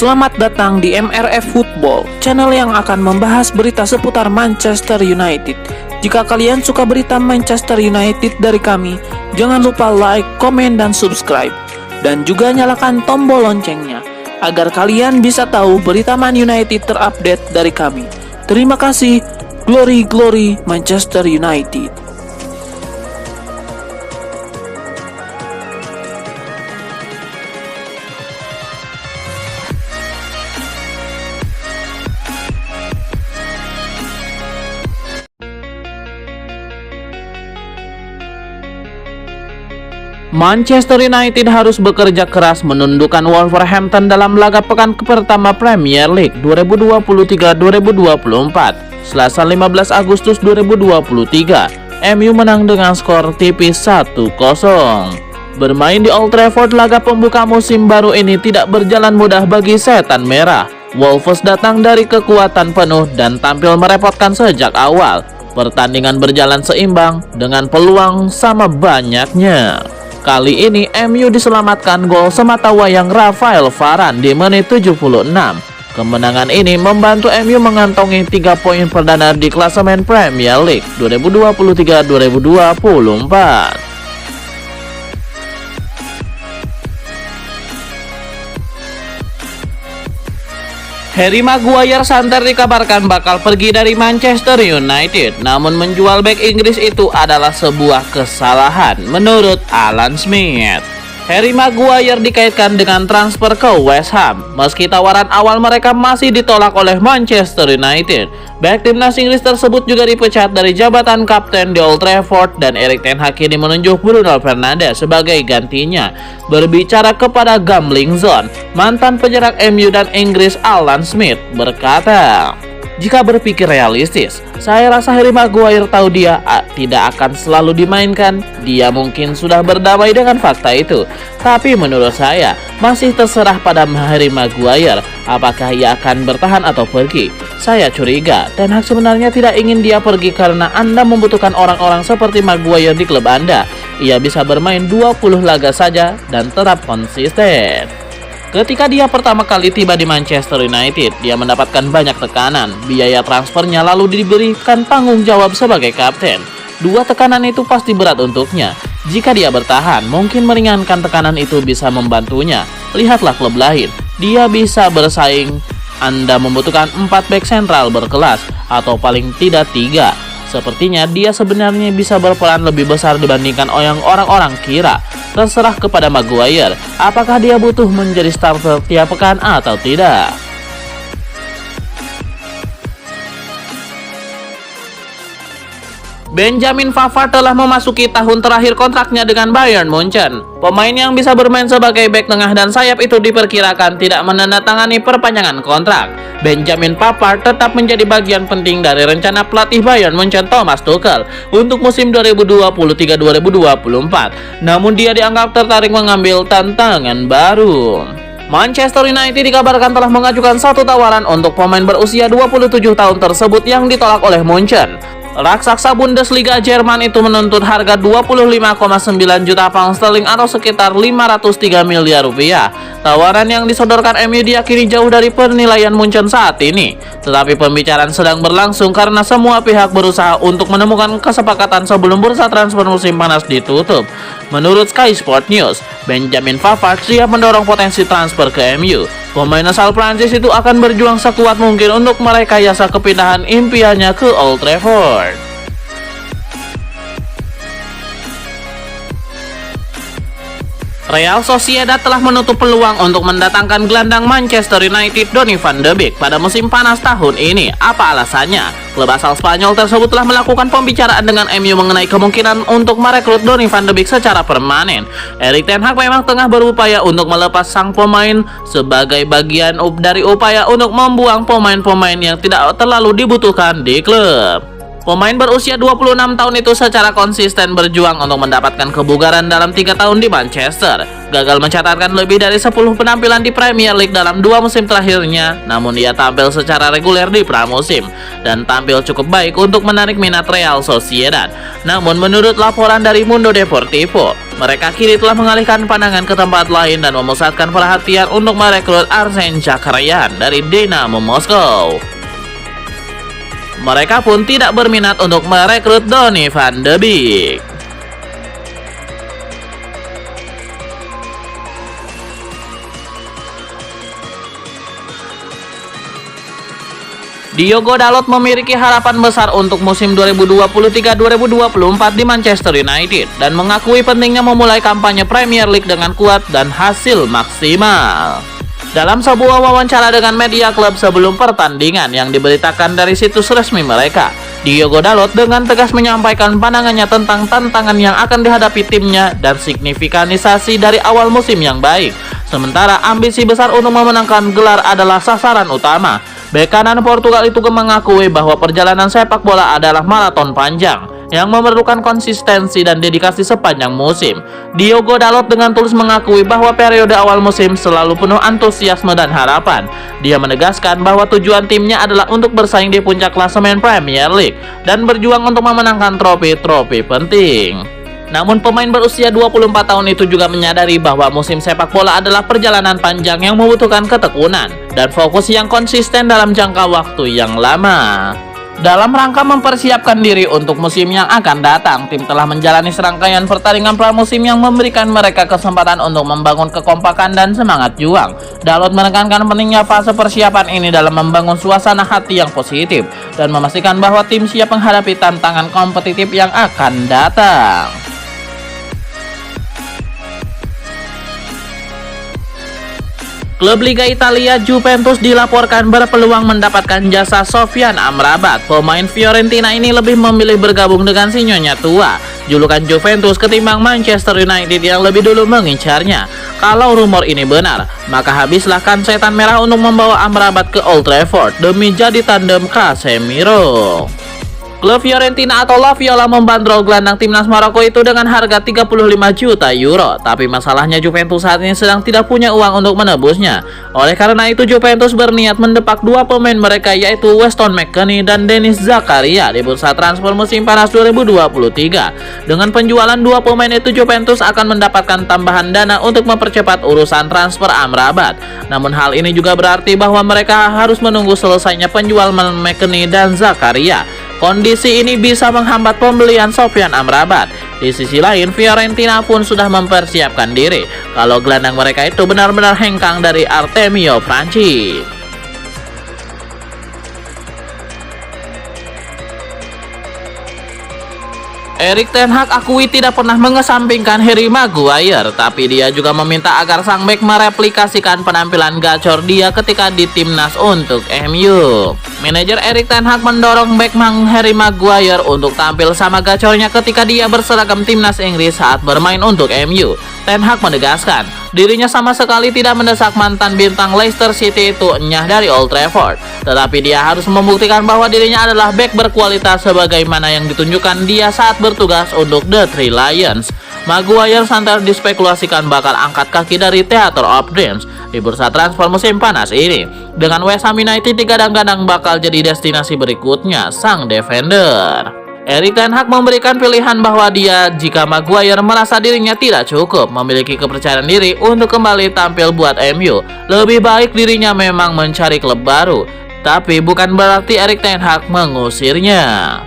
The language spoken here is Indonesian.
Selamat datang di MRF Football, channel yang akan membahas berita seputar Manchester United. Jika kalian suka berita Manchester United dari kami, jangan lupa like, komen, dan subscribe. Dan juga nyalakan tombol loncengnya, agar kalian bisa tahu berita Man United terupdate dari kami. Terima kasih, Glory Glory Manchester United. Manchester United harus bekerja keras menundukkan Wolverhampton dalam laga pekan pertama Premier League 2023-2024. Selasa 15 Agustus 2023, MU menang dengan skor tipis 1-0. Bermain di Old Trafford, laga pembuka musim baru ini tidak berjalan mudah bagi Setan Merah. Wolves datang dari kekuatan penuh dan tampil merepotkan sejak awal. Pertandingan berjalan seimbang dengan peluang sama banyaknya. Kali ini MU diselamatkan gol sematawayang Rafael Varane di menit 76. Kemenangan ini membantu MU mengantongi 3 poin perdana di klasemen Premier League 2023-2024. Harry Maguire santer dikabarkan bakal pergi dari Manchester United, namun menjual bek Inggris itu adalah sebuah kesalahan menurut Alan Smith. Harry Maguire dikaitkan dengan transfer ke West Ham, meski tawaran awal mereka masih ditolak oleh Manchester United. Bek timnas Inggris tersebut juga dipecat dari jabatan kapten di Old Trafford dan Erik ten Hag kini menunjuk Bruno Fernandes sebagai gantinya. Berbicara kepada Gambling Zone, mantan penyerang MU dan Inggris Alan Smith berkata, "Jika berpikir realistis, saya rasa Harry Maguire tahu dia tidak akan selalu dimainkan. Dia mungkin sudah berdamai dengan fakta itu. Tapi menurut saya, masih terserah pada Harry Maguire apakah ia akan bertahan atau pergi. Saya curiga Ten Hag sebenarnya tidak ingin dia pergi karena Anda membutuhkan orang-orang seperti Maguire di klub Anda. Ia bisa bermain 20 laga saja dan tetap konsisten." Ketika dia pertama kali tiba di Manchester United, dia mendapatkan banyak tekanan. Biaya transfernya lalu diberikan tanggung jawab sebagai kapten. Dua tekanan itu pasti berat untuknya. Jika dia bertahan, mungkin meringankan tekanan itu bisa membantunya. Lihatlah klub lain, dia bisa bersaing. Anda membutuhkan 4 bek sentral berkelas, atau paling tidak 3. Sepertinya dia sebenarnya bisa berperan lebih besar dibandingkan yang orang-orang kira. Terserah kepada Maguire, apakah dia butuh menjadi starter tiap pekan atau tidak. Benjamin Pavard telah memasuki tahun terakhir kontraknya dengan Bayern Munchen. Pemain yang bisa bermain sebagai bek tengah dan sayap itu diperkirakan tidak menandatangani perpanjangan kontrak. Benjamin Pavard tetap menjadi bagian penting dari rencana pelatih Bayern Munchen Thomas Tuchel untuk musim 2023-2024. Namun dia dianggap tertarik mengambil tantangan baru. Manchester United dikabarkan telah mengajukan satu tawaran untuk pemain berusia 27 tahun tersebut yang ditolak oleh Munchen. Raksasa Bundesliga Jerman itu menuntut harga 25,9 juta pound sterling atau sekitar 503 miliar rupiah. Tawaran yang disodorkan MU diyakini jauh dari penilaian Munchen saat ini. Tetapi pembicaraan sedang berlangsung karena semua pihak berusaha untuk menemukan kesepakatan sebelum bursa transfer musim panas ditutup. Menurut Sky Sport News, Benjamin Pavard siap mendorong potensi transfer ke MU. Pemain asal Prancis itu akan berjuang sekuat mungkin untuk merekayasa kepindahan impiannya ke Old Trafford. Real Sociedad telah menutup peluang untuk mendatangkan gelandang Manchester United Donny van de Beek pada musim panas tahun ini. Apa alasannya? Klub asal Spanyol tersebut telah melakukan pembicaraan dengan MU mengenai kemungkinan untuk merekrut Donny van de Beek secara permanen. Erik ten Hag memang tengah berupaya untuk melepas sang pemain sebagai bagian dari upaya untuk membuang pemain-pemain yang tidak terlalu dibutuhkan di klub. Pemain berusia 26 tahun itu secara konsisten berjuang untuk mendapatkan kebugaran dalam 3 tahun di Manchester. Gagal mencatatkan lebih dari 10 penampilan di Premier League dalam 2 musim terakhirnya, namun ia tampil secara reguler di pramusim dan tampil cukup baik untuk menarik minat Real Sociedad. Namun menurut laporan dari Mundo Deportivo, Mereka kini telah mengalihkan pandangan ke tempat lain dan memusatkan perhatian untuk merekrut Arsen Chakryan dari Dynamo Moskow. Mereka pun tidak berminat untuk merekrut Donny van de Beek. Diogo Dalot memiliki harapan besar untuk musim 2023-2024 di Manchester United dan mengakui pentingnya memulai kampanye Premier League dengan kuat dan hasil maksimal. Dalam sebuah wawancara dengan media klub sebelum pertandingan yang diberitakan dari situs resmi mereka, Diogo Dalot dengan tegas menyampaikan pandangannya tentang tantangan yang akan dihadapi timnya dan signifikanisasi dari awal musim yang baik. Sementara ambisi besar untuk memenangkan gelar adalah sasaran utama. Bek kanan Portugal itu mengakui bahwa perjalanan sepak bola adalah maraton panjang yang memerlukan konsistensi dan dedikasi sepanjang musim. Diogo Dalot dengan tulus mengakui bahwa periode awal musim selalu penuh antusiasme dan harapan. Dia menegaskan bahwa tujuan timnya adalah untuk bersaing di puncak klasemen Premier League dan berjuang untuk memenangkan trofi-trofi penting. Namun pemain berusia 24 tahun itu juga menyadari bahwa musim sepak bola adalah perjalanan panjang yang membutuhkan ketekunan dan fokus yang konsisten dalam jangka waktu yang lama. Dalam rangka mempersiapkan diri untuk musim yang akan datang, tim telah menjalani serangkaian pertandingan pramusim yang memberikan mereka kesempatan untuk membangun kekompakan dan semangat juang. Dalot menekankan pentingnya fase persiapan ini dalam membangun suasana hati yang positif dan memastikan bahwa tim siap menghadapi tantangan kompetitif yang akan datang. Klub Liga Italia Juventus dilaporkan berpeluang mendapatkan jasa Sofyan Amrabat. Pemain Fiorentina ini lebih memilih bergabung dengan si nyonya tua julukan Juventus ketimbang Manchester United yang lebih dulu mengincarnya. Kalau rumor ini benar, maka habislah kan setan merah untuk membawa Amrabat ke Old Trafford demi jadi tandem Casemiro. Klub Fiorentina atau La Viola membandrol gelandang timnas Maroko itu dengan harga 35 juta euro. Tapi masalahnya Juventus saat ini sedang tidak punya uang untuk menebusnya. Oleh karena itu Juventus berniat mendepak dua pemain mereka yaitu Weston McKennie dan Denis Zakaria di bursa transfer musim panas 2023. Dengan penjualan dua pemain itu Juventus akan mendapatkan tambahan dana untuk mempercepat urusan transfer Amrabat. Namun hal ini juga berarti bahwa mereka harus menunggu selesainya penjualan McKennie dan Zakaria. Kondisi ini bisa menghambat pembelian Sofyan Amrabat. Di sisi lain, Fiorentina pun sudah mempersiapkan diri kalau gelandang mereka itu benar-benar hengkang dari Artemio Franchi. Erik ten Hag akui tidak pernah mengesampingkan Harry Maguire, tapi dia juga meminta agar sang bek mereplikasikan penampilan gacor dia ketika di timnas untuk MU. Manajer Erik ten Hag mendorong bek Harry Maguire untuk tampil sama gacornya ketika dia berseragam timnas Inggris saat bermain untuk MU. Ten Hag menegaskan, dirinya sama sekali tidak mendesak mantan bintang Leicester City itu enyah dari Old Trafford. Tetapi dia harus membuktikan bahwa dirinya adalah bek berkualitas sebagaimana yang ditunjukkan dia saat bertugas untuk The Three Lions. Maguire santer dispekulasikan bakal angkat kaki dari Theatre of Dreams di bursa transfer musim panas ini. Dengan West Ham United digadang-gadang bakal jadi destinasi berikutnya sang defender. Erik ten Hag memberikan pilihan bahwa dia jika Maguire merasa dirinya tidak cukup memiliki kepercayaan diri untuk kembali tampil buat MU, lebih baik dirinya memang mencari klub baru. Tapi bukan berarti Erik ten Hag mengusirnya.